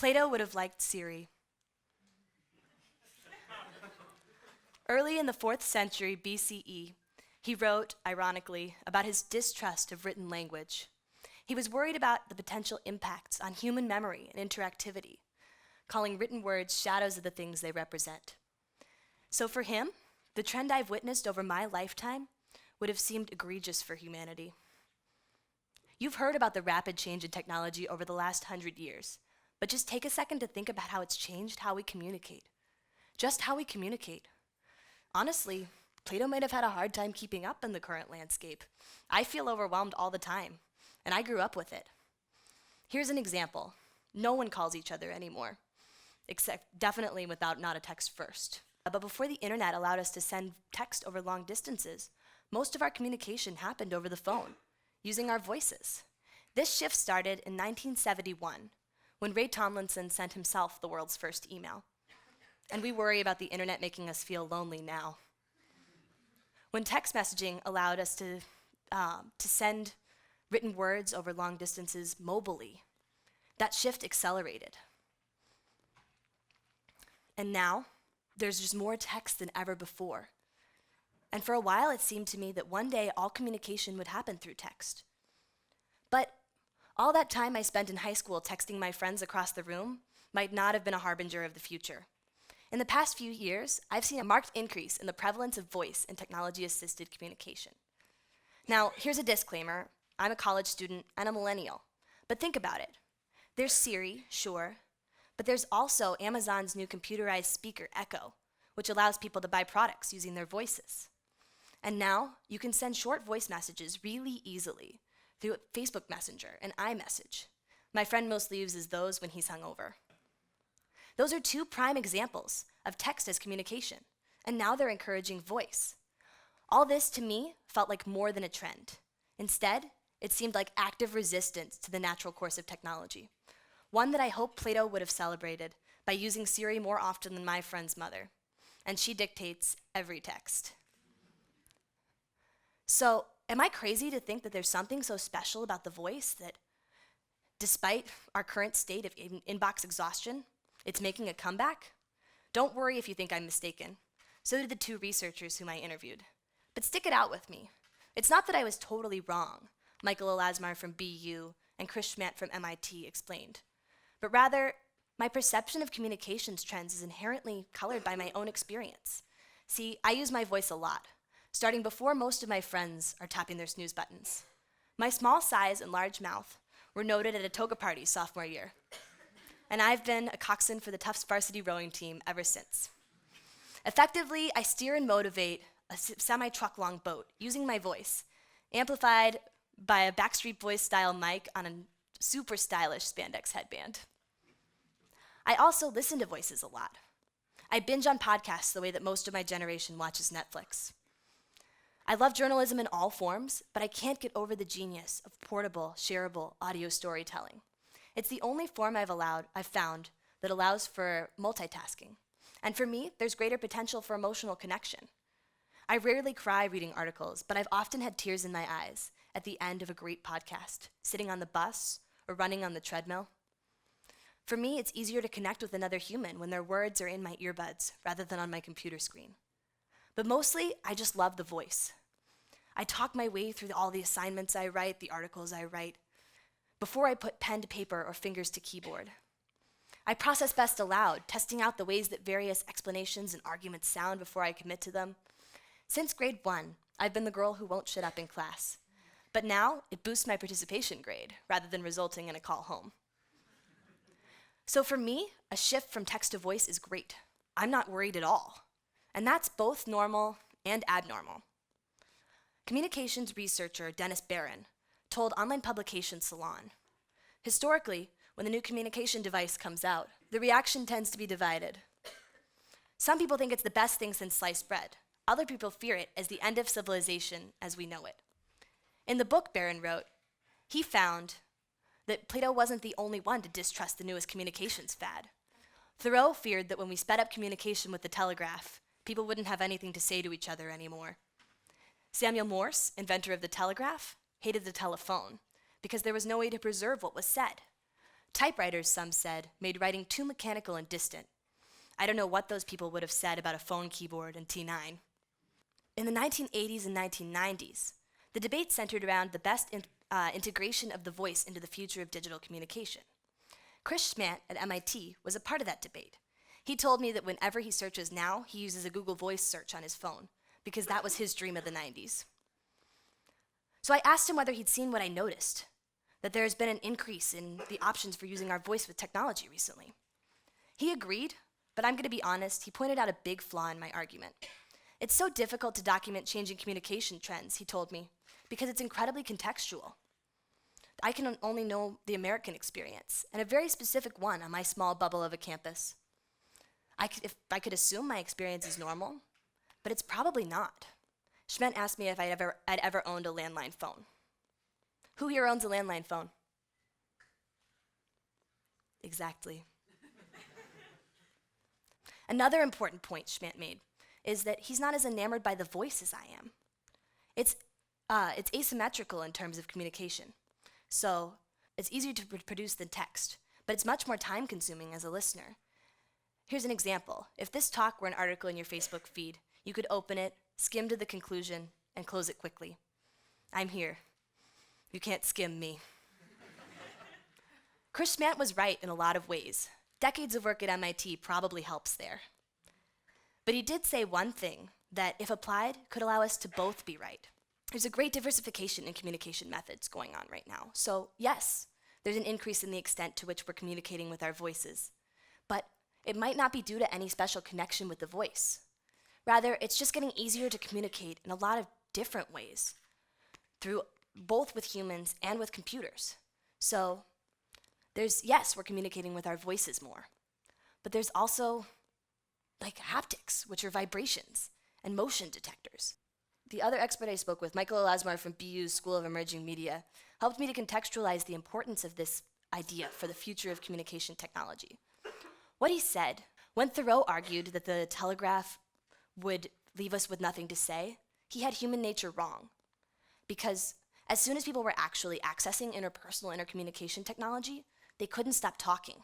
Plato would have liked Siri. Early in the 4th century BCE, he wrote, ironically, about his distrust of written language. He was worried about the potential impacts on human memory and interactivity, calling written words shadows of the things they represent. So for him, the trend I've witnessed over my lifetime would have seemed egregious for humanity. You've heard about the rapid change in technology over the last 100 years, but just take a second to think about how it's changed how we communicate. Just how we communicate. Honestly, Plato might have had a hard time keeping up in the current landscape. I feel overwhelmed all the time, and I grew up with it. Here's an example. No one calls each other anymore, except definitely without not a text first. But before the internet allowed us to send text over long distances, most of our communication happened over the phone, using our voices. This shift started in 1971, when Ray Tomlinson sent himself the world's first email. And we worry about the internet making us feel lonely now. When text messaging allowed us to send written words over long distances mobily, that shift accelerated. And now, there's just more text than ever before. And for a while, it seemed to me that one day all communication would happen through text. But all that time I spent in high school texting my friends across the room might not have been a harbinger of the future. In the past few years, I've seen a marked increase in the prevalence of voice in technology-assisted communication. Now, here's a disclaimer. I'm a college student and a millennial. But think about it. There's Siri, sure, but there's also Amazon's new computerized speaker, Echo, which allows people to buy products using their voices. And now, you can send short voice messages really easily through Facebook Messenger and iMessage. My friend mostly uses those when he's hungover. Those are 2 prime examples of text as communication, and now they're encouraging voice. All this, to me, felt like more than a trend. Instead, it seemed like active resistance to the natural course of technology, one that I hope Plato would have celebrated by using Siri more often than my friend's mother, and she dictates every text. So, am I crazy to think that there's something so special about the voice that, despite our current state of inbox exhaustion, it's making a comeback? Don't worry if you think I'm mistaken. So did the 2 researchers whom I interviewed. But stick it out with me. It's not that I was totally wrong, Michael Elasmar from BU and Chris Schmandt from MIT explained. But rather, my perception of communications trends is inherently colored by my own experience. See, I use my voice a lot, starting before most of my friends are tapping their snooze buttons. My small size and large mouth were noted at a toga party sophomore year. And I've been a coxswain for the Tufts varsity rowing team ever since. Effectively, I steer and motivate a semi-truck-long boat using my voice, amplified by a Backstreet Boys-style mic on a super stylish spandex headband. I also listen to voices a lot. I binge on podcasts the way that most of my generation watches Netflix. I love journalism in all forms, but I can't get over the genius of portable, shareable audio storytelling. It's the only form I've found that allows for multitasking. And for me, there's greater potential for emotional connection. I rarely cry reading articles, but I've often had tears in my eyes at the end of a great podcast, sitting on the bus or running on the treadmill. For me, it's easier to connect with another human when their words are in my earbuds rather than on my computer screen. But mostly, I just love the voice. I talk my way through all the assignments I write, the articles I write, before I put pen to paper or fingers to keyboard. I process best aloud, testing out the ways that various explanations and arguments sound before I commit to them. Since grade 1, I've been the girl who won't shut up in class. But now, it boosts my participation grade, rather than resulting in a call home. So for me, a shift from text to voice is great. I'm not worried at all. And that's both normal and abnormal. Communications researcher Dennis Barron told online publication Salon, historically, when a new communication device comes out, the reaction tends to be divided. Some people think it's the best thing since sliced bread. Other people fear it as the end of civilization as we know it. In the book Barron wrote, he found that Plato wasn't the only one to distrust the newest communications fad. Thoreau feared that when we sped up communication with the telegraph, people wouldn't have anything to say to each other anymore. Samuel Morse, inventor of the telegraph, hated the telephone because there was no way to preserve what was said. Typewriters, some said, made writing too mechanical and distant. I don't know what those people would have said about a phone keyboard and T9. In the 1980s and 1990s, the debate centered around the best integration of the voice into the future of digital communication. Chris Schmandt at MIT was a part of that debate. He told me that whenever he searches now, he uses a Google Voice search on his phone, because that was his dream of the 90s. So I asked him whether he'd seen what I noticed, that there has been an increase in the options for using our voice with technology recently. He agreed, but I'm going to be honest, he pointed out a big flaw in my argument. It's so difficult to document changing communication trends, he told me, because it's incredibly contextual. I can only know the American experience, and a very specific one on my small bubble of a campus. If I could assume my experience is normal, but it's probably not. Schmandt asked me if I'd ever owned a landline phone. Who here owns a landline phone? Exactly. Another important point Schmandt made is that he's not as enamored by the voice as I am. It's asymmetrical in terms of communication. So it's easier to produce than text, but it's much more time-consuming as a listener. Here's an example. If this talk were an article in your Facebook feed, you could open it, skim to the conclusion, and close it quickly. I'm here. You can't skim me. Chris Schmandt was right in a lot of ways. Decades of work at MIT probably helps there. But he did say one thing that, if applied, could allow us to both be right. There's a great diversification in communication methods going on right now. So yes, there's an increase in the extent to which we're communicating with our voices. But it might not be due to any special connection with the voice. Rather, it's just getting easier to communicate in a lot of different ways, through both with humans and with computers. So yes, we're communicating with our voices more. But there's also like haptics, which are vibrations, and motion detectors. The other expert I spoke with, Michael Elasmar from BU's School of Emerging Media, helped me to contextualize the importance of this idea for the future of communication technology. What he said, when Thoreau argued that the telegraph would leave us with nothing to say, he had human nature wrong. Because as soon as people were actually accessing interpersonal intercommunication technology, they couldn't stop talking.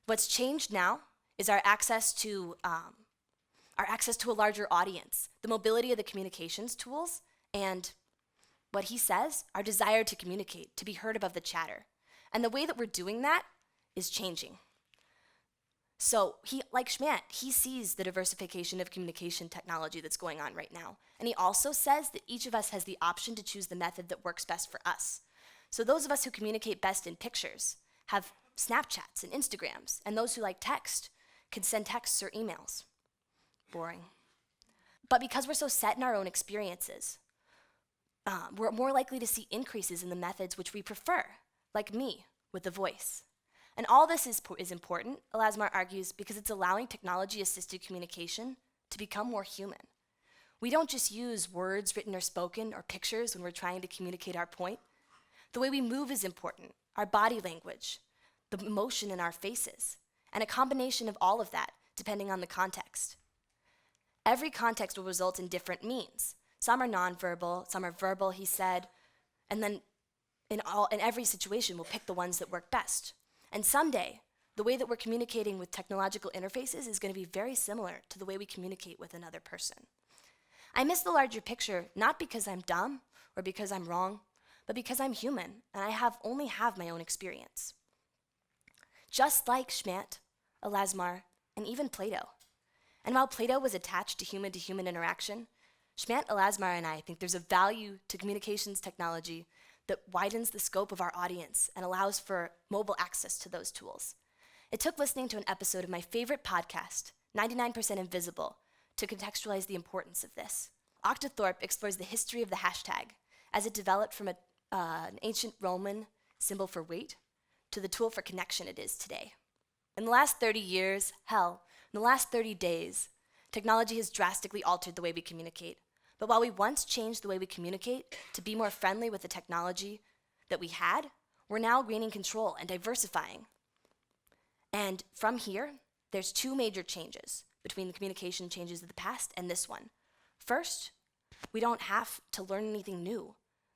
What's changed now is our access to a larger audience, the mobility of the communications tools, and what he says, our desire to communicate, to be heard above the chatter. And the way that we're doing that is changing. So like Schmandt, he sees the diversification of communication technology that's going on right now. And he also says that each of us has the option to choose the method that works best for us. So those of us who communicate best in pictures have Snapchats and Instagrams, and those who like text can send texts or emails. Boring. But because we're so set in our own experiences, we're more likely to see increases in the methods which we prefer, like me, with the voice. And all this is important, Elasmar argues, because it's allowing technology-assisted communication to become more human. We don't just use words written or spoken or pictures when we're trying to communicate our point. The way we move is important, our body language, the emotion in our faces, and a combination of all of that, depending on the context. Every context will result in different means. Some are nonverbal, some are verbal, he said, and then in every situation, we'll pick the ones that work best. And someday, the way that we're communicating with technological interfaces is going to be very similar to the way we communicate with another person. I miss the larger picture, not because I'm dumb or because I'm wrong, but because I'm human, and I only have my own experience. Just like Schmandt, Elasmar, and even Plato. And while Plato was attached to human interaction, Schmandt, Elasmar, and I think there's a value to communications technology that widens the scope of our audience and allows for mobile access to those tools. It took listening to an episode of my favorite podcast, 99% Invisible, to contextualize the importance of this. Octothorpe explores the history of the hashtag as it developed from an ancient Roman symbol for weight to the tool for connection it is today. In the last 30 years, in the last 30 days, technology has drastically altered the way we communicate. But while we once changed the way we communicate to be more friendly with the technology that we had, we're now gaining control and diversifying. And from here, there's two major changes between the communication changes of the past and this one. First, we don't have to learn anything new.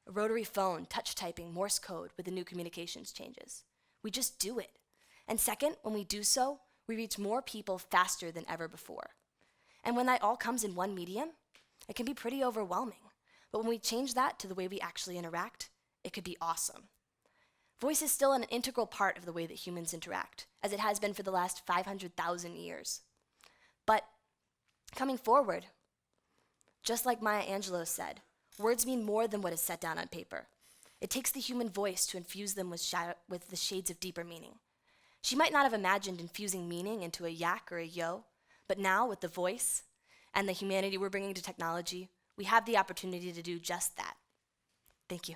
A rotary phone, touch typing, Morse code with the new communications changes. We just do it. And second, when we do so, we reach more people faster than ever before. And when that all comes in one medium, it can be pretty overwhelming. But when we change that to the way we actually interact, it could be awesome. Voice is still an integral part of the way that humans interact, as it has been for the last 500,000 years. But coming forward, just like Maya Angelou said, words mean more than what is set down on paper. It takes the human voice to infuse them with the shades of deeper meaning. She might not have imagined infusing meaning into a yak or a yo, but now with the voice and the humanity we're bringing to technology, we have the opportunity to do just that. Thank you.